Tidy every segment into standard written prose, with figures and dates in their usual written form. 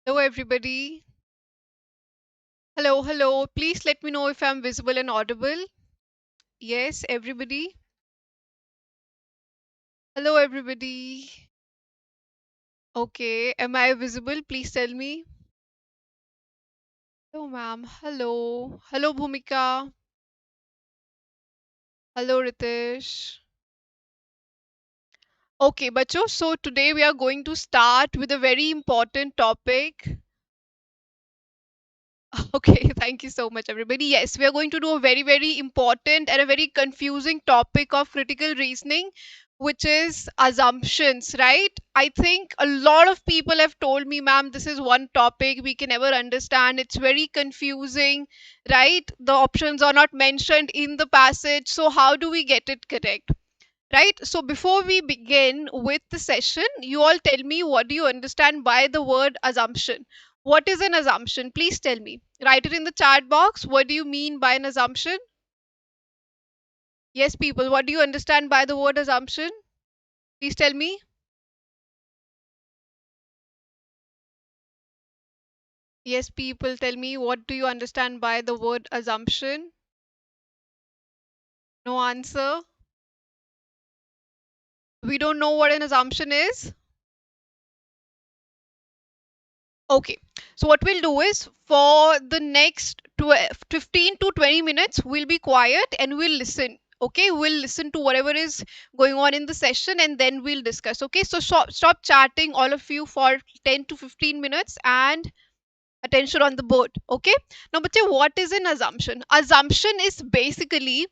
Hello, everybody. Hello, hello. Please let me know if I'm visible and audible. Yes, everybody. Hello, everybody. Okay, am I visible? Please tell me. Hello, ma'am. Hello. Hello, Bhumika. Hello, Ritesh. Okay, bacho. So today we are going to start with a very important topic. Okay, thank you so much, everybody. Yes, we are going to do a very, very important and a very confusing topic of critical reasoning, which is assumptions, right? I think a lot of people have told me, ma'am, this is one topic we can never understand. It's very confusing, right? The options are not mentioned in the passage. So, how do we get it correct? Right? So, before we begin with the session, you all tell me what do you understand by the word assumption? What is an assumption? Please tell me. Write it in the chat box. What do you mean by an assumption? Yes, people, what do you understand by the word assumption? Please tell me. Yes, people, tell me what do you understand by the word assumption? No answer. We don't know what an assumption is. Okay, so what we'll do is for the next 15 to 20 minutes, we'll be quiet and we'll listen. Okay, we'll listen to whatever is going on in the session and then we'll discuss. Okay, so stop chatting, all of you, for 10 to 15 minutes and attention on the board. Okay, now, but what is an assumption? Assumption is basically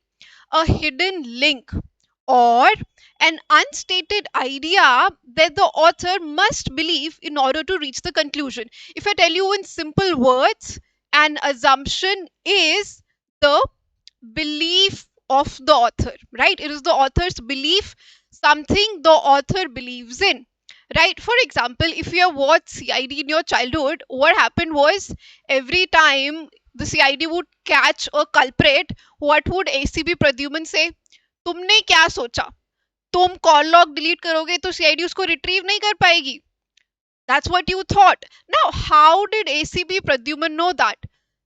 a hidden link or an unstated idea that the author must believe in order to reach the conclusion. If I tell you in simple words, an assumption is the belief of the author, right? It is the author's belief, something the author believes in, right? For example, if you have watched CID in your childhood, what happened was every time the CID would catch a culprit, what would ACP Pradyuman say? तुमने क्या सोचा? तुम call log delete करोगे तो CID उसको retrieve नहीं कर पाएगी. That's what you thought. Now, how did ACP Pradyuman know that?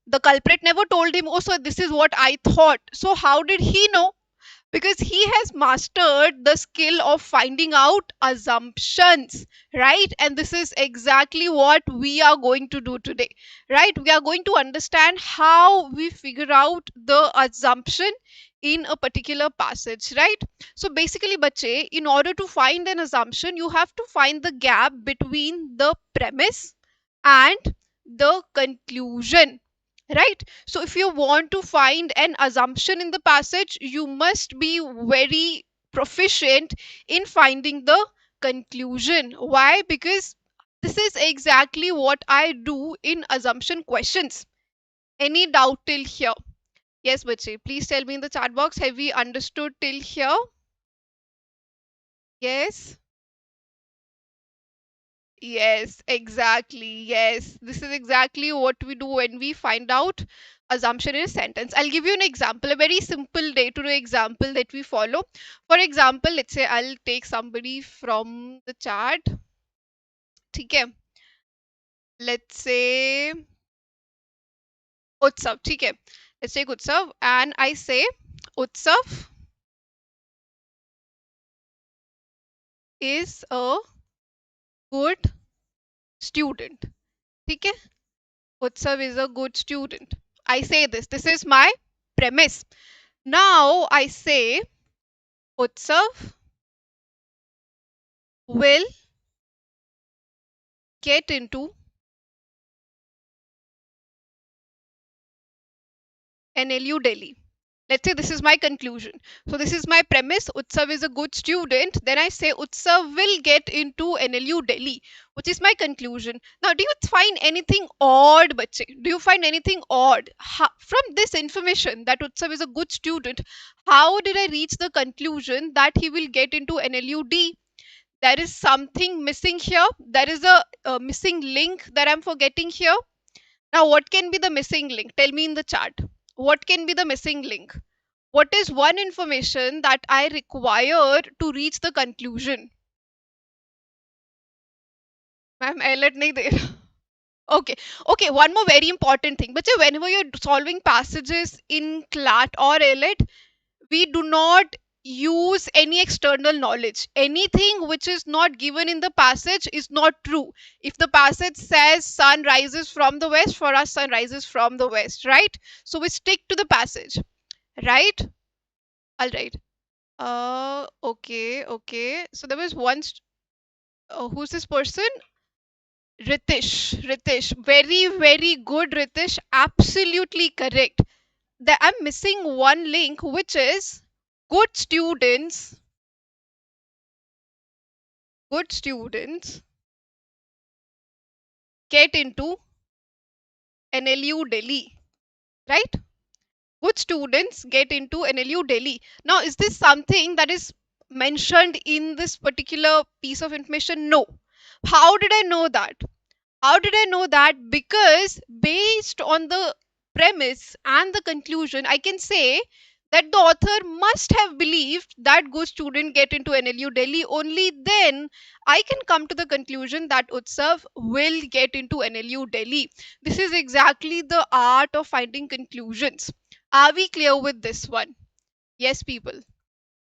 The culprit never told him, oh, so this is what I thought. So, how did he know? Because he has mastered the skill of finding out assumptions, right? And this is exactly what we are going to do today, right? We are going to understand how we figure out the assumption in a particular passage, right? So basically, bache, in order to find an assumption, you have to find the gap between the premise and the conclusion, right? So if you want to find an assumption in the passage, you must be very proficient in finding the conclusion. Why? Because this is exactly what I do in assumption questions. Any doubt till here? Yes, bache, please tell me in the chat box, have we understood till here? Yes. Yes, exactly. Yes, this is exactly what we do when we find out assumption in a sentence. I'll give you an example, a very simple day-to-day example that we follow. For example, let's say I'll take somebody from the chat. Okay. Let's say Utsav. Okay. Let's take Utsav and I say Utsav is a good student. Okay. Utsav is a good student. I say this. This is my premise. Now I say Utsav will get into NLU Delhi. Let's say this is my conclusion. So this is my premise. Utsav is a good student. Then I say Utsav will get into NLU Delhi, which is my conclusion. Now, do you find anything odd, bache? Do you find anything odd? From this information that Utsav is a good student, how did I reach the conclusion that he will get into NLU D? There is something missing here. There is a missing link that I'm forgetting here. Now, what can be the missing link? Tell me in the chat. What can be the missing link? What is one information that I require to reach the conclusion? Ma'am, AILET nahi de raha. Okay, okay. One more very important thing. But whenever you're solving passages in CLAT or AILET, we do not use any external knowledge. Anything which is not given in the passage is not true. If the passage says sun rises from the west, for us sun rises from the west, right? So we stick to the passage, right? All right. Okay, okay. So there was who's this person? Ritish, very, very good, Ritish. Absolutely correct. I'm missing one link, which is good students, good students get into NLU Delhi, right? Good students get into NLU Delhi. Now, is this something that is mentioned in this particular piece of information? No. How did I know that? How did I know that? Because based on the premise and the conclusion, I can say that the author must have believed that good student get into NLU Delhi. Only then I can come to the conclusion that Utsav will get into NLU Delhi. This is exactly the art of finding conclusions. Are we clear with this one? Yes, people.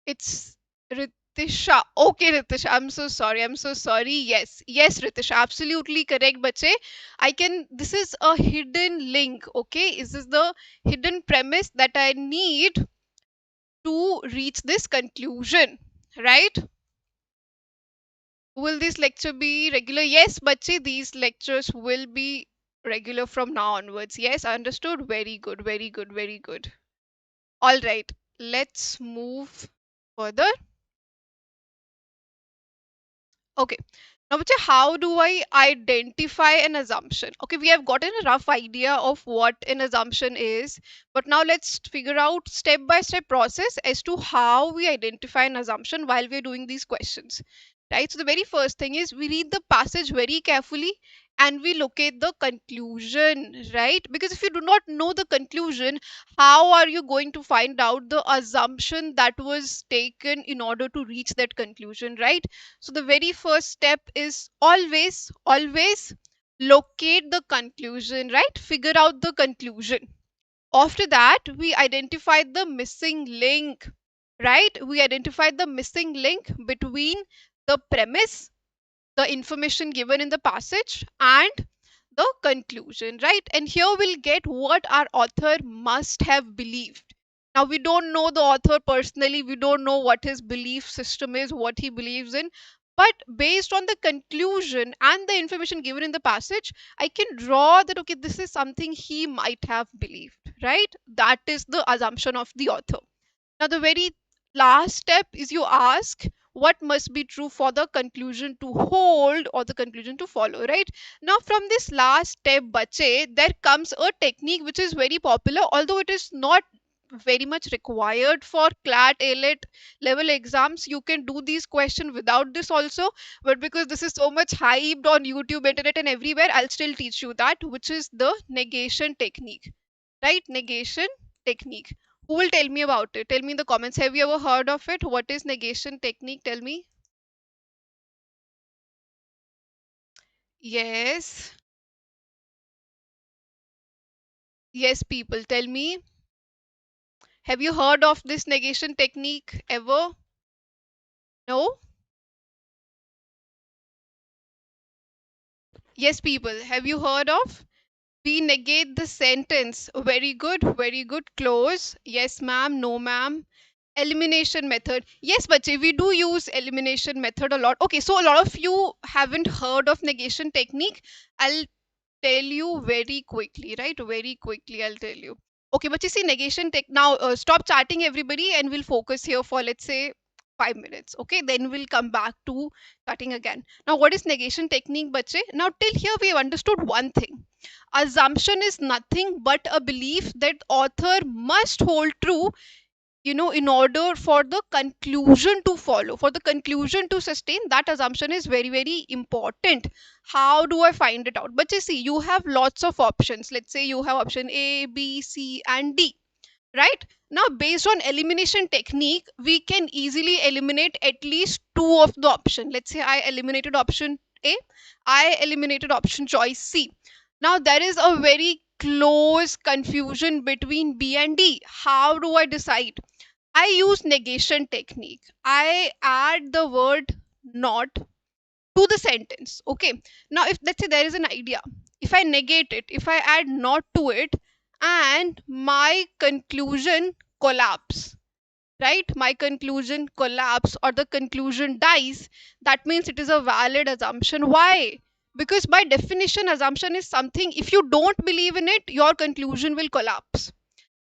It's Ritisha. Okay, Ritisha. I'm so sorry. I'm so sorry. Yes. Yes, Ritisha. Absolutely correct, bache. This is a hidden link. Okay. This is the hidden premise that I need to reach this conclusion. Right? Will this lecture be regular? Yes, bache. These lectures will be regular from now onwards. Yes, understood. Very good. Very good. Very good. All right. Let's move further. Okay. Now, Bacha, how do I identify an assumption? Okay, we have gotten a rough idea of what an assumption is, but now let's figure out step by step process as to how we identify an assumption while we're doing these questions. Right? So the very first thing is we read the passage very carefully and we locate the conclusion, right? Because if you do not know the conclusion, how are you going to find out the assumption that was taken in order to reach that conclusion, right? So the very first step is always locate the conclusion, right? Figure out the conclusion. After that, we identify the missing link, right? We identify the missing link between the premise, the information given in the passage, and the conclusion, right? And here we'll get what our author must have believed. Now, we don't know the author personally, we don't know what his belief system is, what he believes in, but based on the conclusion and the information given in the passage, I can draw that okay, this is something he might have believed, right? That is the assumption of the author. Now, the very last step is you ask what must be true for the conclusion to hold or the conclusion to follow, right? Now, from this last step, bache, there comes a technique which is very popular, although it is not very much required for CLAT, AILET level exams. You can do these questions without this also, but because this is so much hyped on YouTube, internet, and everywhere, I'll still teach you that, which is the negation technique, right? Negation technique. Who will tell me about it? Tell me in the comments. Have you ever heard of it? What is negation technique? Tell me. Yes. Yes, people. Tell me. Have you heard of this negation technique ever? No? Yes, people. Have you heard of? We negate the sentence. Very good. Very good. Close. Yes, ma'am. No, ma'am. Elimination method. Yes, bache, we do use elimination method a lot. Okay, so a lot of you haven't heard of negation technique. I'll tell you very quickly, right? Very quickly, I'll tell you. Okay, but you see, negation tech. Now, stop chatting, everybody, and we'll focus here for let's say 5 minutes. Okay, then we'll come back to chatting again. Now, what is negation technique, bache? Now, till here, we have understood one thing. Assumption is nothing but a belief that author must hold true, in order for the conclusion to follow, for the conclusion to sustain. That assumption is very, very important. How do I find it out? But you see, you have lots of options. Let's say you have option A, B, C, and D, right? Now, based on elimination technique, we can easily eliminate at least two of the option. Let's say I eliminated option A, I eliminated option choice C. Now there is a very close confusion between B and D. How do I decide? I use negation technique. I add the word not to the sentence. Okay. Now, if let's say there is an idea, if I negate it, if I add not to it, and my conclusion collapse, right? My conclusion collapse or the conclusion dies, that means it is a valid assumption. Why? Because by definition, assumption is something, if you don't believe in it, your conclusion will collapse,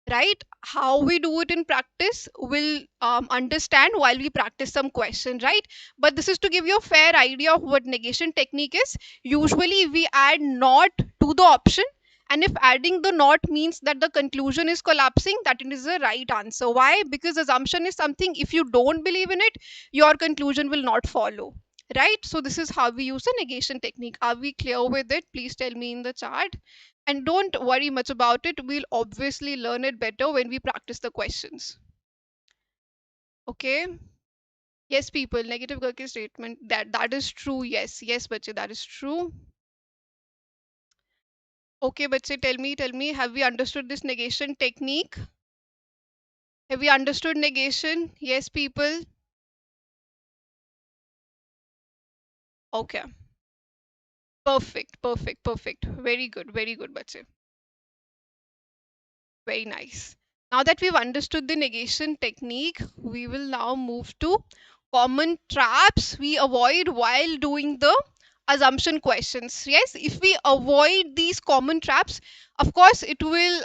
right? How we do it in practice will understand while we practice some question, right? But this is to give you a fair idea of what negation technique is. Usually we add not to the option, and if adding the not means that the conclusion is collapsing, that it is the right answer. Why? Because assumption is something, if you don't believe in it, your conclusion will not follow, right? So this is how we use the negation technique. Are we clear with it? Please tell me in the chat. And don't worry much about it. We'll obviously learn it better when we practice the questions. Okay. Yes, people, negative करके statement. That is true. Yes, yes, बच्चे, that is true. Okay, बच्चे, tell me, have we understood this negation technique? Have we understood negation? Yes, people. Okay. Perfect, perfect, perfect. Very good, बच्चे. Very nice. Now that we've understood the negation technique, we will now move to common traps we avoid while doing the assumption questions. Yes, if we avoid these common traps, of course, it will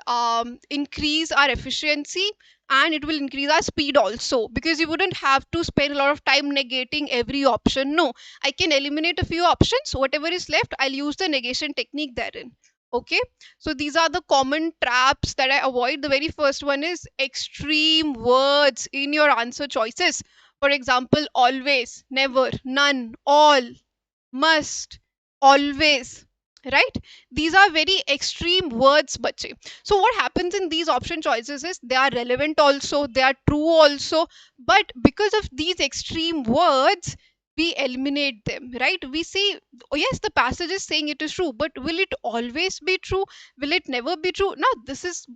increase our efficiency and it will increase our speed also, because you wouldn't have to spend a lot of time negating every option. No, I can eliminate a few options. Whatever is left, I'll use the negation technique therein. Okay, so these are the common traps that I avoid. The very first one is extreme words in your answer choices. For example, always, never, none, all, must, always, right? These are very extreme words, bache. So what happens in these option choices is they are relevant also, they are true also, but because of these extreme words, we eliminate them, right? We say, oh yes, the passage is saying it is true, but will it always be true? Will it never be true? Now this is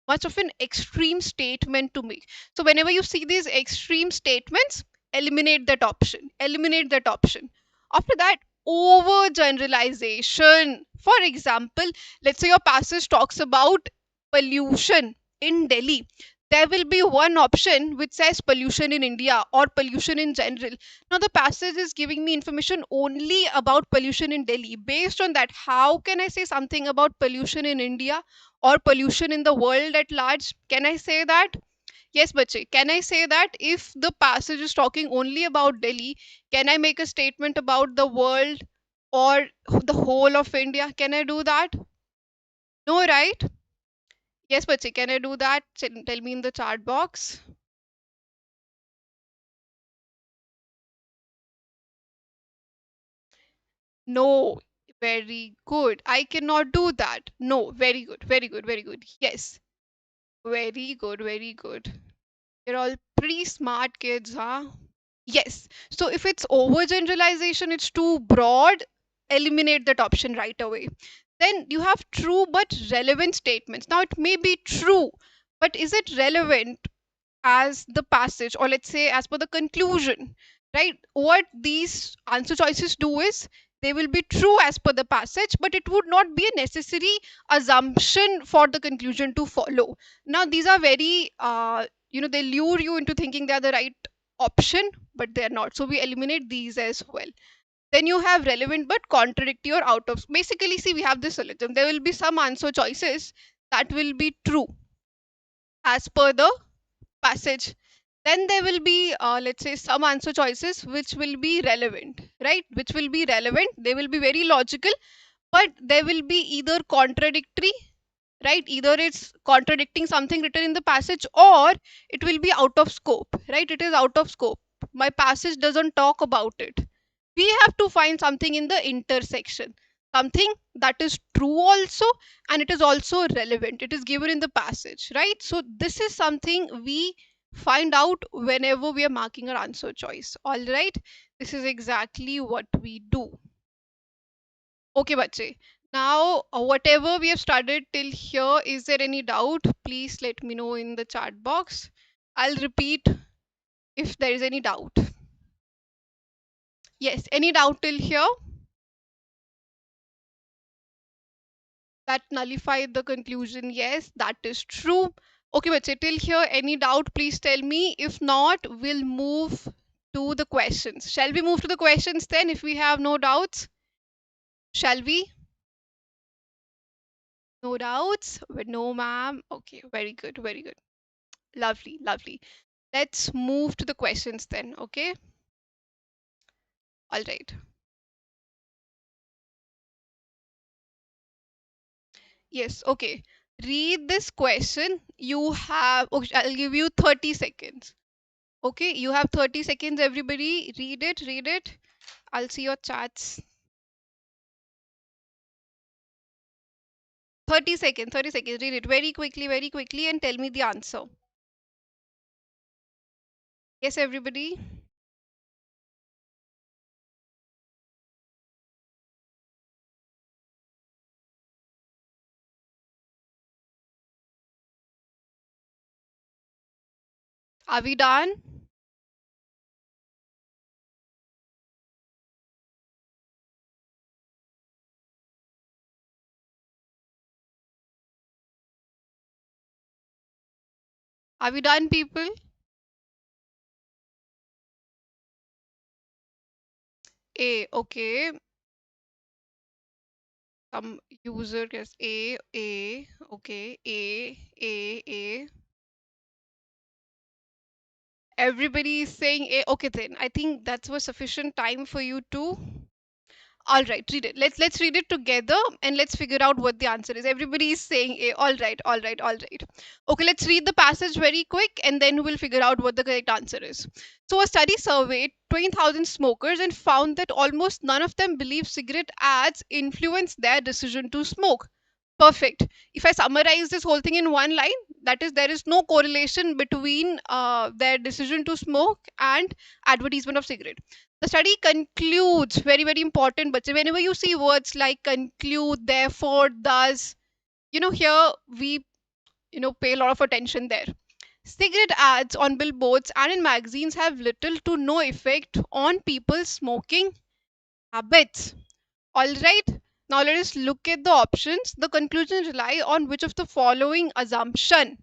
much of an extreme statement to make. So whenever you see these extreme statements, eliminate that option, eliminate that option. After that, overgeneralization. For example, let's say your passage talks about pollution in Delhi. There will be one option which says pollution in India or pollution in general. Now, the passage is giving me information only about pollution in Delhi. Based on that, how can I say something about pollution in India or pollution in the world at large? Can I say that? Yes, bache. Can I say that if the passage is talking only about Delhi, can I make a statement about the world or the whole of India? Can I do that? No, right? Yes, bache. Can I do that? Tell me in the chat box. No, very good. I cannot do that. No, very good, very good, very good. Yes, very good, very good. You're all pretty smart kids, huh? Yes. So if it's overgeneralization, it's too broad, eliminate that option right away. Then you have true but relevant statements. Now it may be true, but is it relevant as the passage, or let's say as per the conclusion, right? What these answer choices do is they will be true as per the passage, but it would not be a necessary assumption for the conclusion to follow. Now these are very they lure you into thinking they are the right option, but they're not, so we eliminate these as well. Then you have relevant but contradictory or out of. Basically, see, we have this syllogism. There will be some answer choices that will be true as per the passage. Then there will be let's say some answer choices which will be relevant, right? Which will be relevant, they will be very logical, but they will be either contradictory, right? Either it's contradicting something written in the passage, or it will be out of scope, right? It is out of scope, my passage doesn't talk about it. We have to find something in the intersection, something that is true also, and it is also relevant, it is given in the passage, right? So this is something we find out whenever we are marking our answer choice. All right, this is exactly what we do. Okay, bache. Now, whatever we have studied till here, is there any doubt? Please let me know in the chat box. I'll repeat if there is any doubt. Yes, any doubt till here? That nullified the conclusion. Yes, that is true. Okay, but till here, any doubt, please tell me. If not, we'll move to the questions. Shall we move to the questions then if we have no doubts? Shall we? No doubts? No, ma'am. Okay, very good, very good. Lovely, lovely. Let's move to the questions then, okay? All right. Yes, okay. Read this question. You have, okay, I'll give you 30 seconds. Okay, you have 30 seconds, everybody. Read it, read it. I'll see your chats. 30 seconds, 30 seconds. Read it very quickly, and tell me the answer. Yes, everybody. Are we done? Are we done, people? A, okay. Some user guess A, okay. A. Everybody is saying A. Okay, then I think that's was sufficient time for you to. All right, read it. Let's read it together and let's figure out what the answer is. Everybody is saying A. All right, all right, all right. Okay, let's read the passage very quick and then we'll figure out what the correct answer is. So a study surveyed 20,000 smokers and found that almost none of them believe cigarette ads influence their decision to smoke. Perfect. If I summarize this whole thing in one line, that is, there is no correlation between their decision to smoke and advertisement of cigarette. The study concludes, very important, but whenever you see words like conclude, therefore, thus, here we, pay a lot of attention there. Cigarette ads on billboards and in magazines have little to no effect on people's smoking habits. All right. Now let us look at the options. The conclusions rely on which of the following assumption?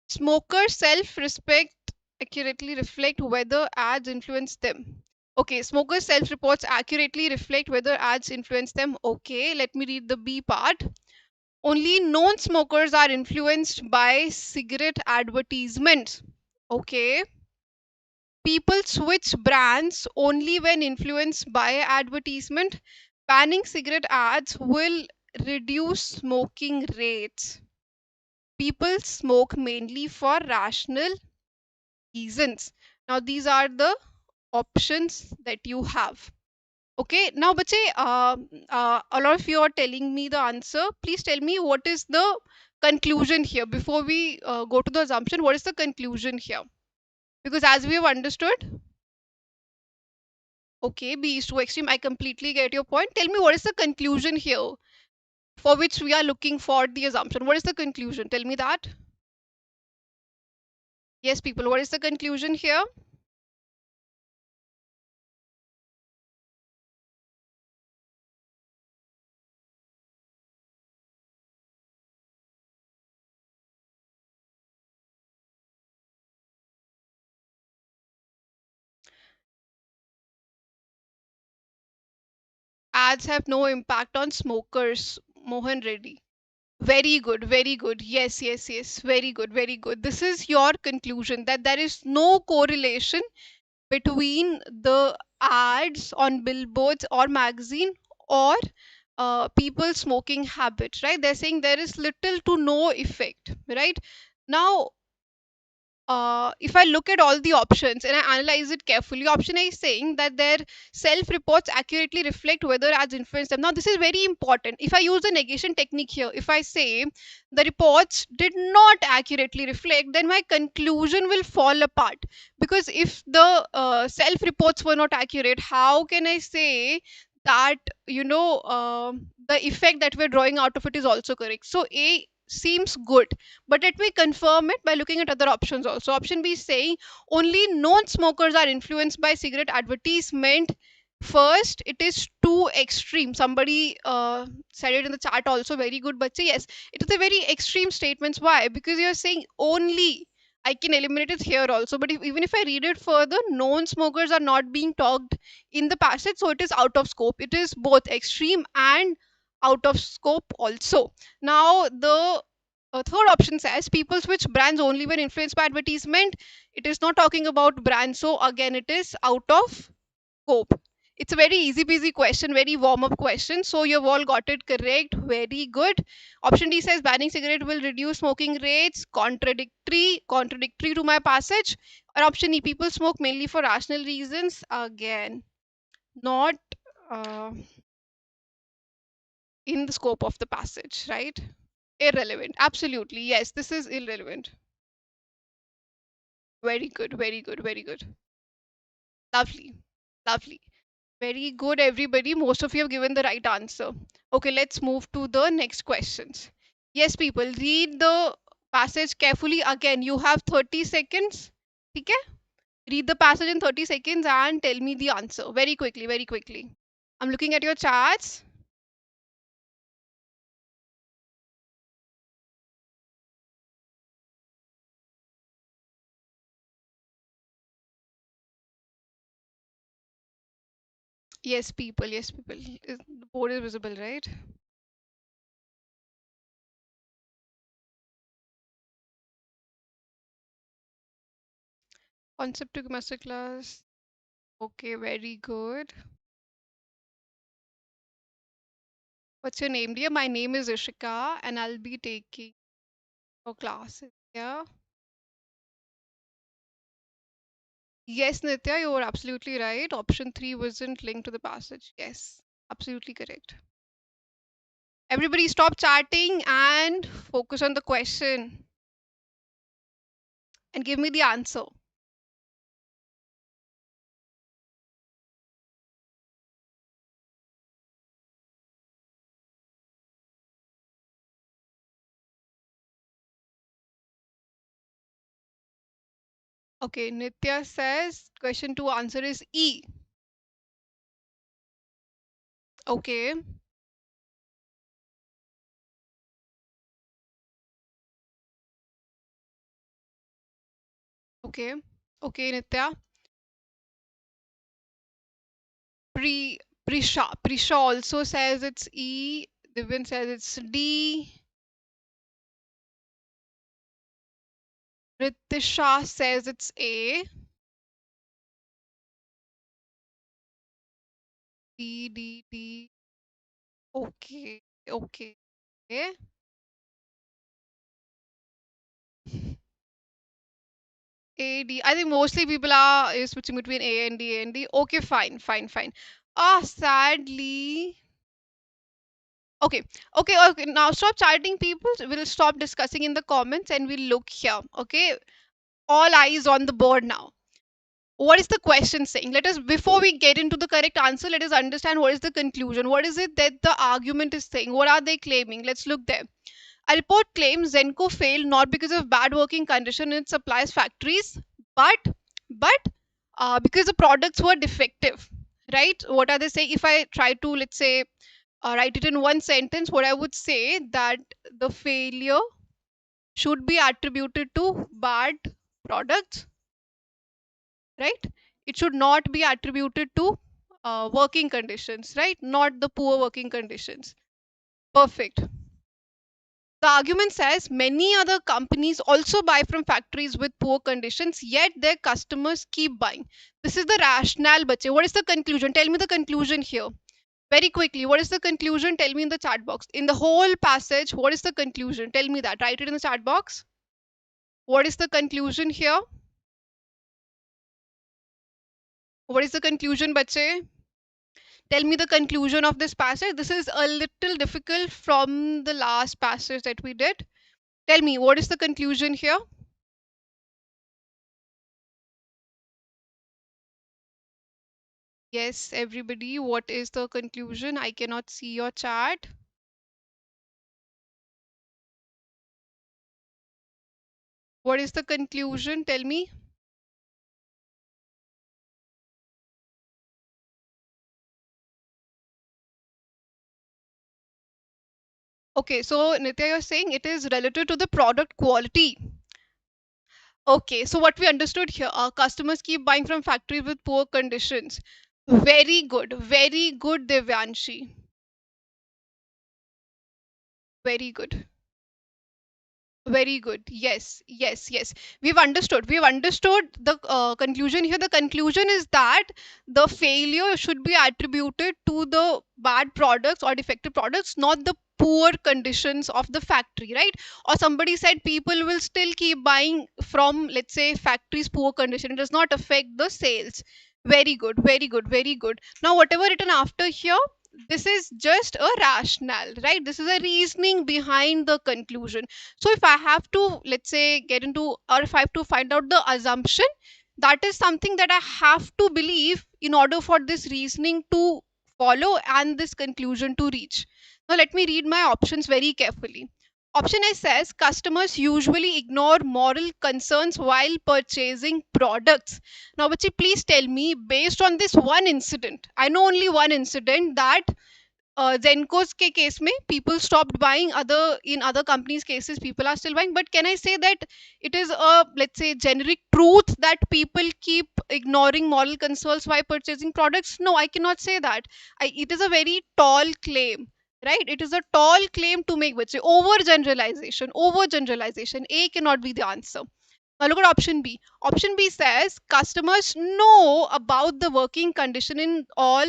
Smokers' self-respect accurately reflect whether ads influence them. Okay, smokers' self-reports accurately reflect whether ads influence them. Okay, let me read the B part. Only non-smokers are influenced by cigarette advertisements. Okay. People switch brands only when influenced by advertisement. Banning cigarette ads will reduce smoking rates. People smoke mainly for rational reasons. Now, these are the options that you have. Okay, now, bache, a lot of you are telling me the answer. Please tell me what is the conclusion here before we go to the assumption. What is the conclusion here? Because as we have understood, okay, B is too extreme. I completely get your point. Tell me what is the conclusion here for which we are looking for the assumption. What is the conclusion? Tell me that. Yes, people, what is the conclusion here? Ads have no impact on smokers. Mohan Reddy. Very good, very good. Yes. Very good, very good. This is your conclusion that there is no correlation between the ads on billboards or magazine or people smoking habits, right? They're saying there is little to no effect, right? Now, if I look at all the options and I analyze it carefully, option A is saying that their self reports accurately reflect whether ads influence them. Now, this is very important. If I use the negation technique here, if I say the reports did not accurately reflect, then my conclusion will fall apart. Because if the self reports were not accurate, how can I say that the effect that we're drawing out of it is also correct. So A seems good, but let me confirm it by looking at other options also. Option B is saying only non-smokers are influenced by cigarette advertisement. First, it is too extreme. Somebody said it in the chat also. Very good, but yes, it is a very extreme statements. Why? Because you're saying only. I can eliminate it here also, but even if I read it further, non-smokers are not being talked in the passage, so it is out of scope. It is both extreme and out of scope also. Now the third option says people switch brands only when influenced by advertisement. It is not talking about brands, so again it is out of scope. It's a very easy peasy question, very warm up question. So you've all got it correct. Very good. Option D says banning cigarette will reduce smoking rates. Contradictory to my passage. Or option E, people smoke mainly for rational reasons. Again, not uh, in the scope of the passage, right? Irrelevant. Absolutely. Yes, this is irrelevant. Very good, very good, very good. Lovely. Lovely. Very good, everybody. Most of you have given the right answer. Okay, let's move to the next questions. Yes, people, read the passage carefully. Again, you have 30 seconds. Okay? Read the passage in 30 seconds and tell me the answer. Very quickly, very quickly. I'm looking at your charts. Yes, people. Yes, people. The board is visible, right? Concept to masterclass. Okay, very good. What's your name, dear? My name is Ishika, and I'll be taking your classes. Yeah. Yes, Nitya, you were absolutely right. Option 3 wasn't linked to the passage. Yes, absolutely correct. Everybody stop chatting and focus on the question and give me the answer. Okay, Nitya says question 2 answer is E. Okay, okay, okay, Nitya. Prisha also says it's E. Divin says it's D. Ritisha says it's A. D. Okay, okay. A, D. I think mostly people are switching between A and D, A and D. Okay, fine, fine, fine. Sadly. Okay, okay. Now stop chatting, people. We'll stop discussing in the comments and we'll look here. Okay, all eyes on the board now. What is the question saying? Let us, before we get into the correct answer, let us understand what is the conclusion. What is it that the argument is saying? What are they claiming? Let's look there. A report claims Zenko failed not because of bad working condition in its suppliers factories, but because the products were defective. Right? What are they saying? If I try to, let's say, write it in one sentence, what I would say that the failure should be attributed to bad products, right? It should not be attributed to working conditions, right? Not the poor working conditions. Perfect. The argument says many other companies also buy from factories with poor conditions, yet their customers keep buying. This is the rationale, bache. What is the conclusion? Tell me the conclusion here. Very quickly, what is the conclusion? Tell me in the chat box. In the whole passage, what is the conclusion? Tell me that. Write it in the chat box. What is the conclusion here? What is the conclusion, bache? Tell me the conclusion of this passage. This is a little difficult from the last passage that we did. Tell me, what is the conclusion here? Yes, everybody, what is the conclusion? I cannot see your chat. What is the conclusion? Tell me. Okay, so Nitya, you're saying it is related to the product quality. Okay, so what we understood here, our customers keep buying from factories with poor conditions. Very good, Devyanshi. Very good. Very good. Yes, yes, yes. We've understood. We've understood the conclusion here. The conclusion is that the failure should be attributed to the bad products or defective products, not the poor conditions of the factory, right? Or somebody said people will still keep buying from, let's say, factory's poor condition. It does not affect the sales. Very good, very good, very good. Now, whatever written after here, this is just a rationale, right? This is a reasoning behind the conclusion. So if I have to, let's say, get into, or if I have to find out the assumption, that is something that I have to believe in order for this reasoning to follow and this conclusion to reach. Now let me read my options very carefully. Option A says customers usually ignore moral concerns while purchasing products. Now, Bachi, please tell me, based on this one incident, I know only one incident, that Zenko's के case में people stopped buying, other in other companies cases people are still buying, but can I say that it is a, let's say, generic truth that people keep ignoring moral concerns while purchasing products? No, I cannot say that. It is a very tall claim, right? It is a tall claim to make, but over generalization. A cannot be the answer. Now look at option B. Option B says customers know about the working condition in all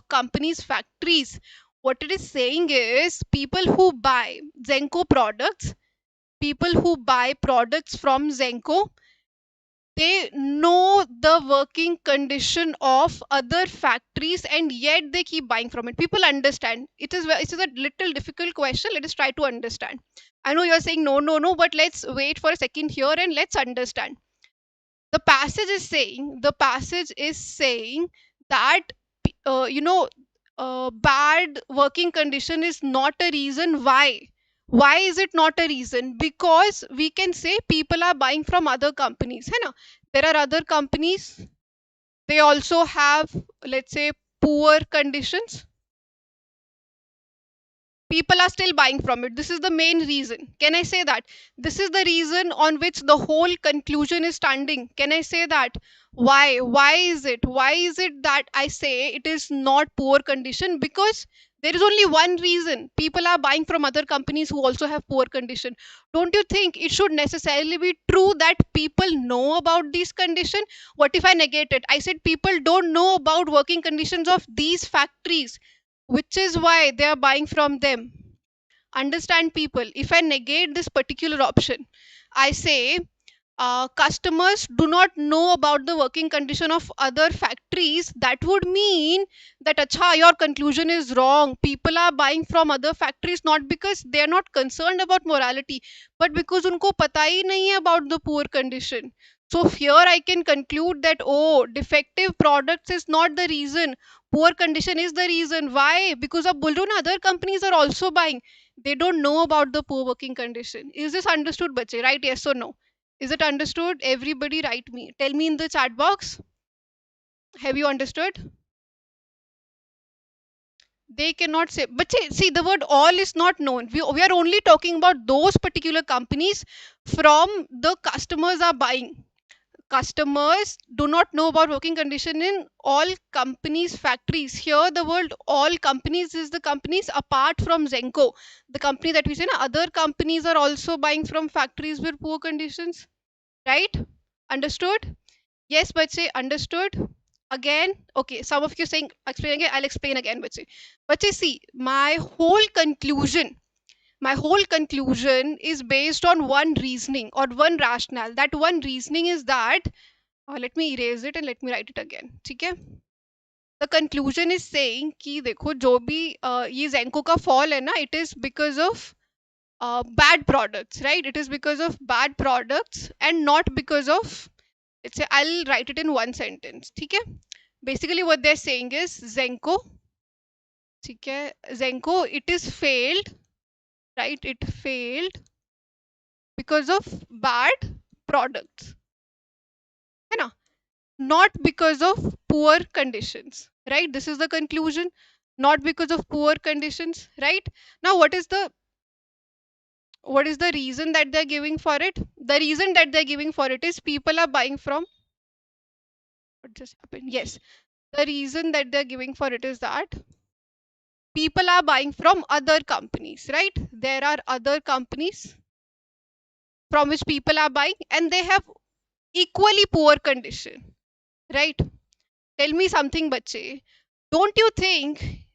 companies' factories. What it is saying is people who buy Zenko products, people who buy products from Zenko, they know the working condition of other factories and yet they keep buying from it. People understand. It is a little difficult question. Let us try to understand. I know you're saying no, no, no, but let's wait for a second here and let's understand. The passage is saying that you know, bad working condition is not a reason. Why is it not a reason? Because we can say people are buying from other companies, है ना? There are other companies, they also have, let's say, poor conditions, people are still buying from it. This is the main reason. Can I say that this is the reason on which the whole conclusion is standing? Can I say that? Why is it that I say it is not poor condition? Because there is only one reason: people are buying from other companies who also have poor condition. Don't you think it should necessarily be true that people know about these condition? What if I negate it? I said people don't know about working conditions of these factories, which is why they are buying from them. Understand, people, if I negate this particular option, I say customers do not know about the working condition of other factories, that would mean that acha, your conclusion is wrong. People are buying from other factories not because they are not concerned about morality, but because unko pata hi nahi hai about the poor condition. So here I can conclude that, oh, defective products is not the reason, poor condition is the reason. Why? Because of बोल रहे हो ना, other companies are also buying, they don't know about the poor working condition. Is this understood, bache? Right? Yes or no? Is it understood? Everybody write me. Tell me in the chat box. Have you understood? They cannot say. But see, the word all is not known. We are only talking about those particular companies from the customers are buying. Customers do not know about working condition in all companies' factories. Here, the word all companies is the companies apart from Zenko. The company that we say, na, other companies are also buying from factories with poor conditions. Right? Understood? Yes, bache, understood. Again, okay, some of you saying explain again, I'll explain again, bache. Bache, see, my whole conclusion is based on one reasoning or one rationale. That one reasoning is that, let me erase it and let me write it again. ठीक है? The conclusion is saying कि देखो जो भी ये Zenko का fall है ना, it is because of bad products, right? It is because of bad products and not because of, let's say, I'll write it in one sentence. ठीक है? Basically what they're saying is Zenko, ठीक है, Zenko, it is failed, right? It failed because of bad products, है ना? Not because of poor conditions, right? This is the conclusion. Not because of poor conditions, right? Now what is the reason that they're giving for it? The reason that they're giving for it is people are buying from, what just happened? Yes, the reason that they're giving for it is that people are buying from other companies, right? There are other companies from which people are buying and they have equally poor condition, right? Tell me something, bache. Don't you think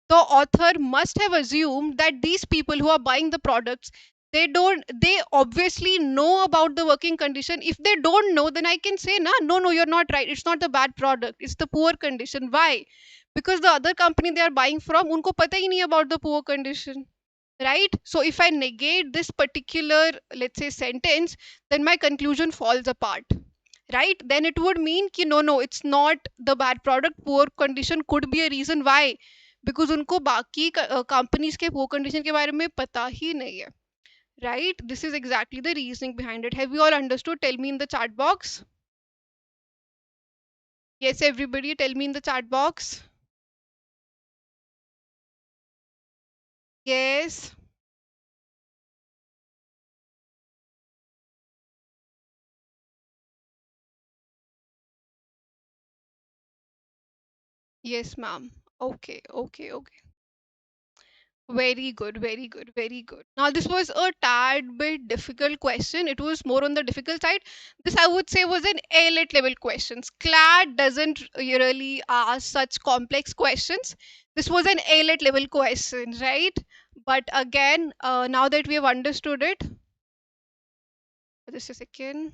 the author must have assumed that these people who are buying the products, they obviously know about the working condition? If they don't know, then I can say, nah, no, you're not right, it's not the bad product, it's the poor condition. Why? Because the other company they are buying from, unko pata hi nahi about the poor condition, right? So if I negate this particular, let's say, sentence, then my conclusion falls apart, right? Then it would mean कि no, it's not the bad product, poor condition could be a reason. Why? Because उनको बाकी companies के poor condition के बारे में पता ही नहीं है, right? This is exactly the reasoning behind it. Have you all understood? Tell me in the chat box. Yes, everybody, tell me in the chat box. Yes. Yes, ma'am. Okay. Very good, very good, very good. Now, this was a tad bit difficult question. It was more on the difficult side. This, I would say, was an AILET level questions. CLAT doesn't really ask such complex questions. This was an AILET level question, right? But again, now that we have understood it, just a second.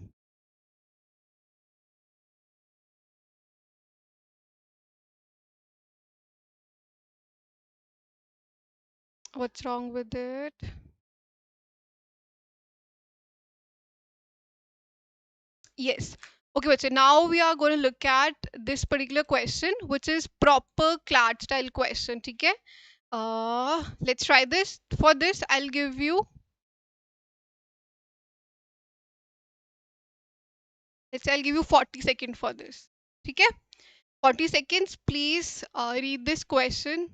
What's wrong with it? Yes. Okay, but so now we are going to look at this particular question, which is proper CLAT style question. Okay? Let's try this. For this, I'll give you, I'll give you 40 seconds for this. Okay? 40 seconds. Please read this question.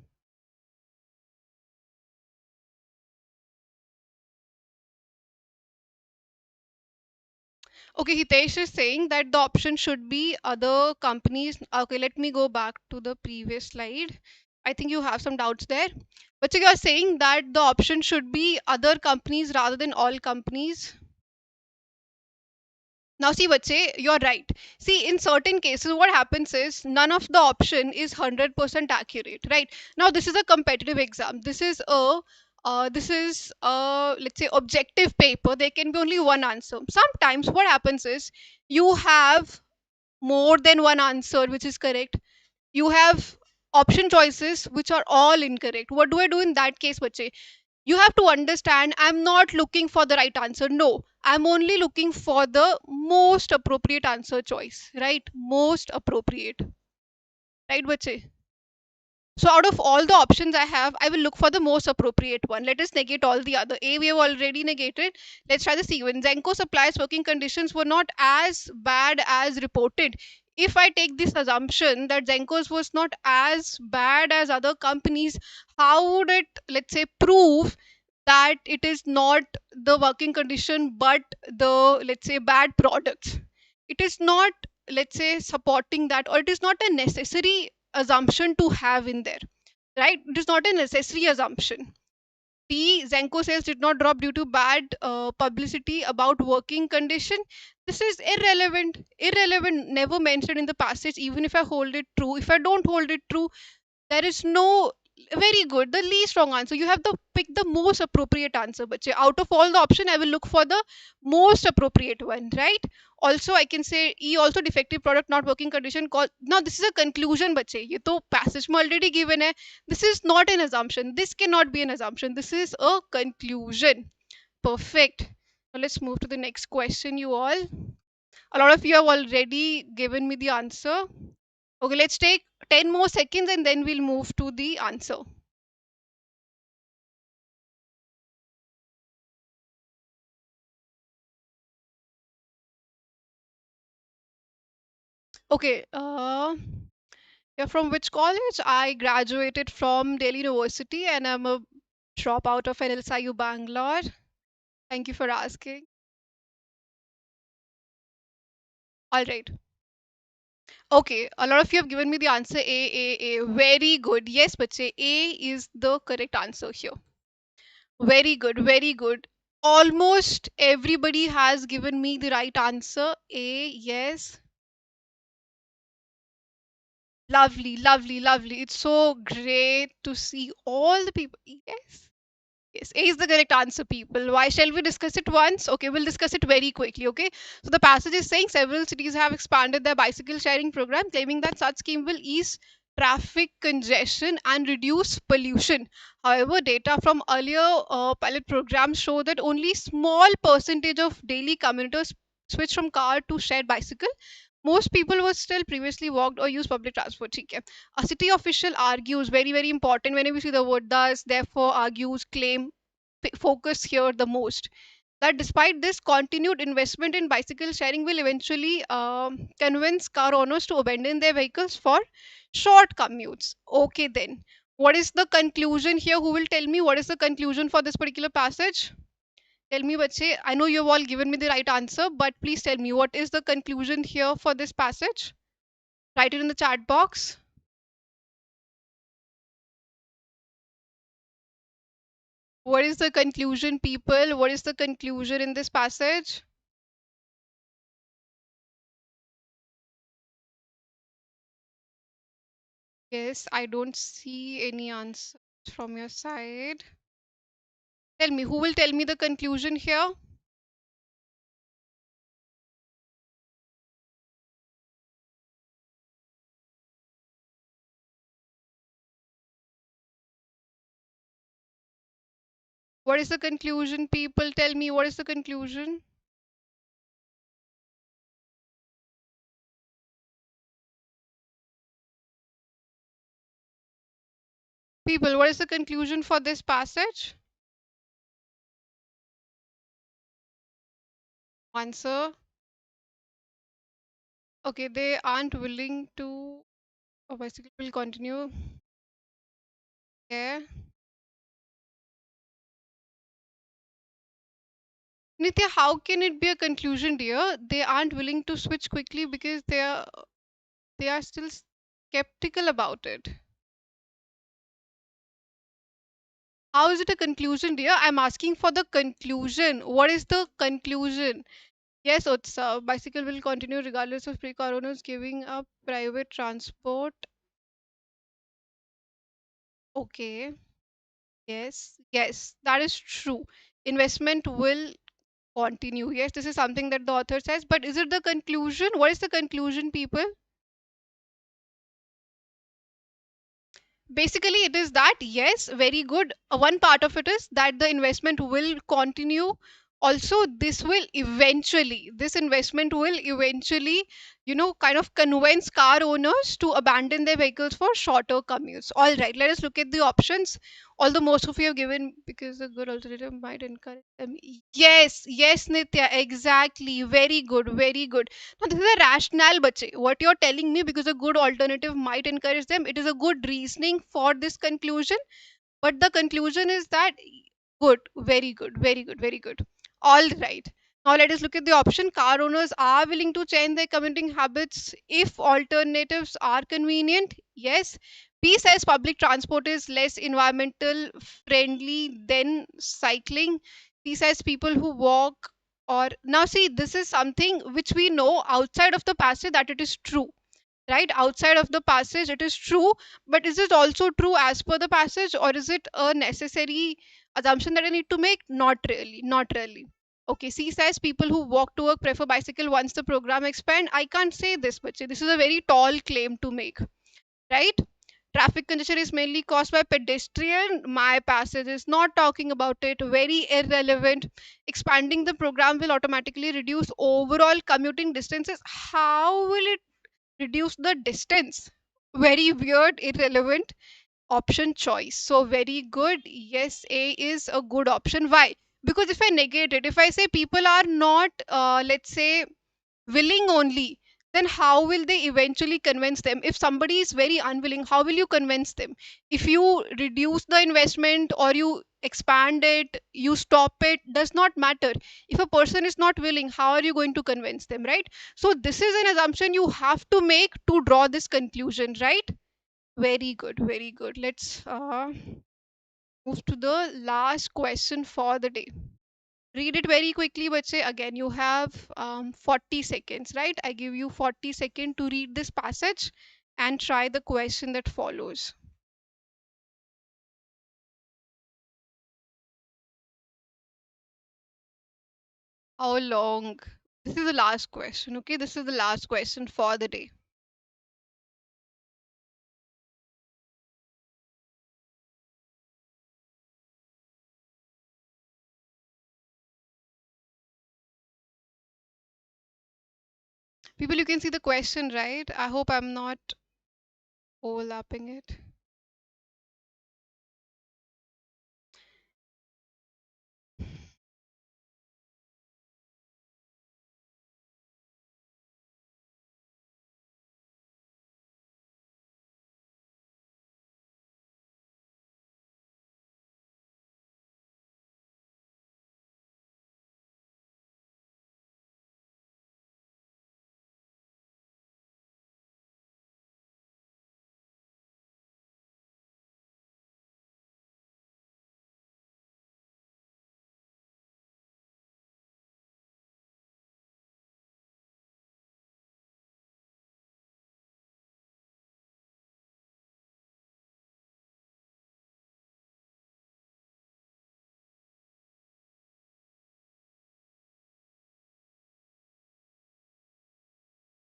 Okay, Hitesh is saying that the option should be other companies. Okay, let me go back to the previous slide. I think you have some doubts there. But you are saying that the option should be other companies rather than all companies. Now see, bache, you're right. See, in certain cases, what happens is none of the option is 100% accurate, right? Now this is a competitive exam. This is a, let's say, objective paper. There can be only one answer. Sometimes what happens is you have more than one answer which is correct. You have option choices which are all incorrect. What do I do in that case, bache? You have to understand, I'm not looking for the right answer. No, I'm only looking for the most appropriate answer choice, right? Most appropriate, right, bache? So out of all the options I have, I will look for the most appropriate one. Let us negate all the other. A we have already negated. Let's try the C one. Zenko supplies working conditions were not as bad as reported. If I take this assumption that Zenko's was not as bad as other companies, how would it, let's say, prove that it is not the working condition but the, let's say, bad products? It is not, let's say, supporting that, or it is not a necessary assumption to have in there, right? It is not a necessary assumption. D, Zenko sales did not drop due to bad publicity about working condition. This is irrelevant, never mentioned in the passage. Even if I hold it true, if I don't hold it true, there is no, very good, the least wrong answer. You have to pick the most appropriate answer, but out of all the option, I will look for the most appropriate one, right? Also, I can say E, also defective product, not working condition. Now this is a conclusion, बच्चे. ये तो passage में already given है. This is not an assumption. This cannot be an assumption. This is a conclusion. Perfect. Now let's move to the next question, you all. A lot of you have already given me the answer. Okay, let's take 10 more seconds and then we'll move to the answer. Okay, you're from which college? I graduated from Delhi University and I'm a dropout of NLSIU Bangalore. Thank you for asking. All right. Okay, a lot of you have given me the answer A. Very good. Yes, but say A is the correct answer here. Very good, very good. Almost everybody has given me the right answer. A, yes. Lovely, lovely, lovely. It's so great to see all the people. Yes. Yes, A is the correct answer, people. Why shall we discuss it once? Okay, we'll discuss it very quickly. Okay, so the passage is saying several cities have expanded their bicycle sharing program, claiming that such scheme will ease traffic congestion and reduce pollution. However, data from earlier pilot programs show that only small percentage of daily commuters switch from car to shared bicycle. Most people were still previously walked or used public transport. ठीक है. A city official argues, very very important, whenever you see the word thus, therefore, argues, claim, focus here the most, that despite this continued investment in bicycle sharing will eventually convince car owners to abandon their vehicles for short commutes. Okay, then what is the conclusion here? Who will tell me what is the conclusion for this particular passage? Tell me, bache. I know you've all given me the right answer, but please tell me what is the conclusion here for this passage. Write it in the chat box. What is the conclusion, people? What is the conclusion in this passage? Yes, I don't see any answers from your side. Tell me, who will tell me the conclusion here? What is the conclusion, people? Tell me, what is the conclusion? People, what is the conclusion for this passage? Answer. Okay, they aren't willing to. Oh, bicycle will continue. Yeah. Nitya, how can it be a conclusion, dear? They aren't willing to switch quickly because they are still skeptical about it. How is it a conclusion, dear? I'm asking for the conclusion. What is the conclusion? Yes, Utsav. Bicycle will continue regardless of pre-car owners giving up private transport. Okay. Yes. Yes, that is true. Investment will continue. Yes, this is something that the author says. But is it the conclusion? What is the conclusion, people? Basically it is that, yes, very good. One part of it is that the investment will continue. Also, this investment will eventually, kind of convince car owners to abandon their vehicles for shorter commutes. All right, let us look at the options. Although most of you have given because a good alternative might encourage them. Yes, yes, Nitya, exactly. Very good, very good. Now, this is a rationale, bache. What you're telling me, because a good alternative might encourage them, it is a good reasoning for this conclusion. But the conclusion is that good, very good, very good, very good. All right. Now let us look at the option. Car owners are willing to change their commuting habits if alternatives are convenient. Yes. B says public transport is less environmental friendly than cycling. C says people who walk or now see this is something which we know outside of the passage that it is true, right? Outside of the passage it is true, but is it also true as per the passage, or is it a necessary assumption that I need to make? Not really, not really. Okay, C says people who walk to work prefer bicycle once the program expand. I can't say this, but this is a very tall claim to make, right? Traffic congestion is mainly caused by pedestrian. My passage is not talking about it. Very irrelevant. Expanding the program will automatically reduce overall commuting distances. How will it Reduce the distance. Very weird, irrelevant option choice. So very good. Yes, A is a good option. Why? Because if I negate it, if I say people are not, let's say, willing only, then how will they eventually convince them? If somebody is very unwilling, how will you convince them? If you reduce the investment or you expand it, you stop it, does not matter. If a person is not willing, how are you going to convince them, right? So this is an assumption you have to make to draw this conclusion, right? Very good, very good. Let's move to the last question for the day. Read it very quickly, but say again, you have 40 seconds, right? I give you 40 seconds to read this passage and try the question that follows. How long? This is the last question, okay? This is the last question for the day. People, you can see the question, right? I hope I'm not overlapping it.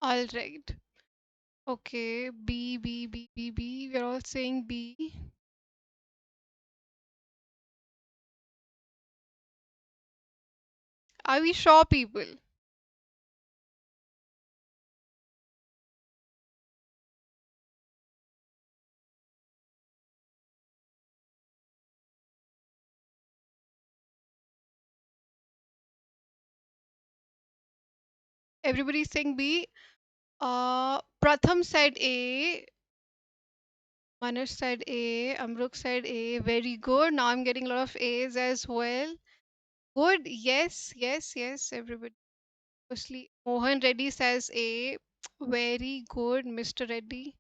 All right. Okay, B, B, B, B, B. We're all saying B. Are we sure, people? Everybody's saying B. Pratham said A, Manish said A, Amruk said A. Very good. Now I'm getting a lot of A's as well. Good. Yes, yes, yes. Everybody. Firstly, Mohan Reddy says A. Very good, Mr. Reddy.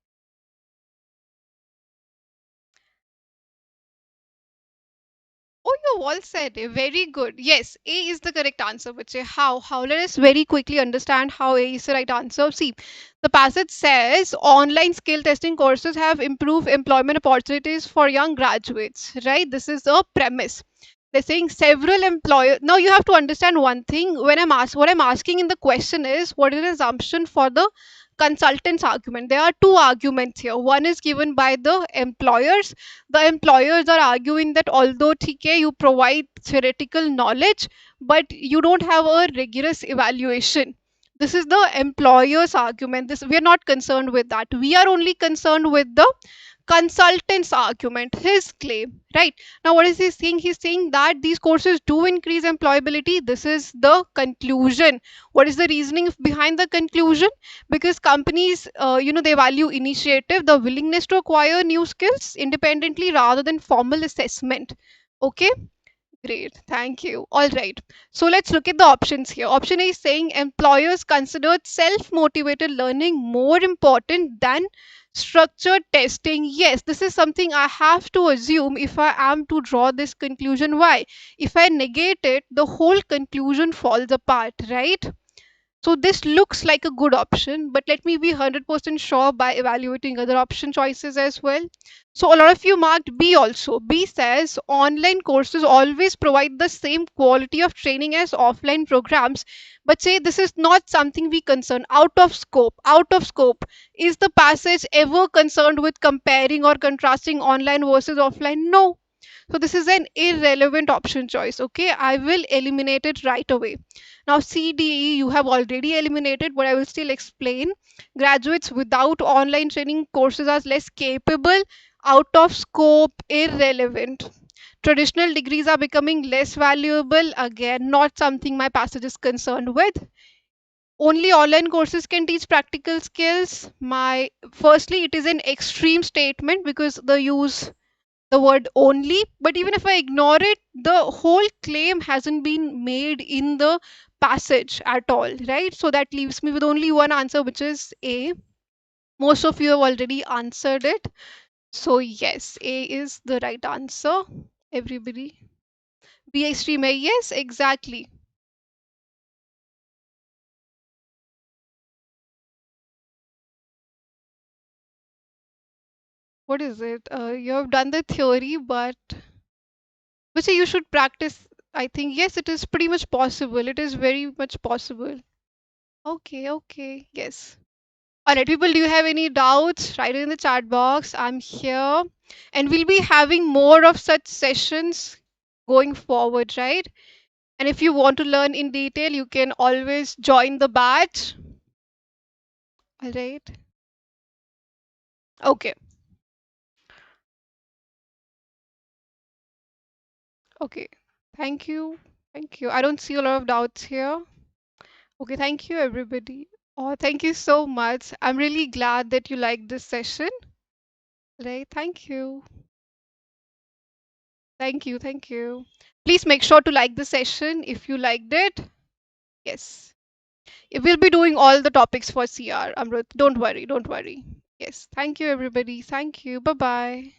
Oh, you all said A. Very good. Yes, A is the correct answer. But say how? How? Let us very quickly understand how A is the right answer. See, the passage says online skill testing courses have improved employment opportunities for young graduates. Right? This is the premise. They're saying several employers. Now you have to understand one thing. When I'm asked, what I'm asking in the question is what is the assumption for the consultant's argument? There are two arguments here. One is given by the employers. The employers are arguing that although TK you provide theoretical knowledge, but you don't have a rigorous evaluation. This is the employer's argument. This we are not concerned with that. We are only concerned with the consultant's argument, his claim, right? Now, what is he saying? He's saying that these courses do increase employability. This is the conclusion. What is the reasoning behind the conclusion? Because companies, they value initiative, the willingness to acquire new skills independently rather than formal assessment. Okay. Great, thank you. All right. So let's look at the options here. Option A is saying employers considered self motivated learning more important than structured testing. Yes, this is something I have to assume if I am to draw this conclusion. Why? If I negate it, the whole conclusion falls apart, right? So this looks like a good option, but let me be 100% sure by evaluating other option choices as well. So a lot of you marked B also. B says online courses always provide the same quality of training as offline programs, but say this is not something we concern. Out of scope. Out of scope. Is the passage ever concerned with comparing or contrasting online versus offline? No. So this is an irrelevant option choice. Okay, I will eliminate it right away. Now CDE you have already eliminated, but I will still explain. Graduates without online training courses are less capable, out of scope, irrelevant. Traditional degrees are becoming less valuable, again not something my passage is concerned with. Only online courses can teach practical skills. My firstly, it is an extreme statement because the use the word only, but even if I ignore it, the whole claim hasn't been made in the passage at all, right? So that leaves me with only one answer, which is A. Most of you have already answered it. So yes, A is the right answer. Everybody. B extreme A, yes, exactly. What is it? You have done the theory, but say you should practice. I think yes, it is pretty much possible. It is very much possible. Okay, okay, yes. All right, people, do you have any doubts? Write it in the chat box. I'm here. And we'll be having more of such sessions going forward, right? And if you want to learn in detail, you can always join the batch. All right. Okay. Okay. Thank you. Thank you. I don't see a lot of doubts here. Okay. Thank you, everybody. Oh, thank you so much. I'm really glad that you liked this session. Right. Thank you. Thank you. Thank you. Please make sure to like the session if you liked it. Yes. We'll be doing all the topics for CR, Amrit. Don't worry, don't worry. Yes. Thank you, everybody. Thank you. Bye bye.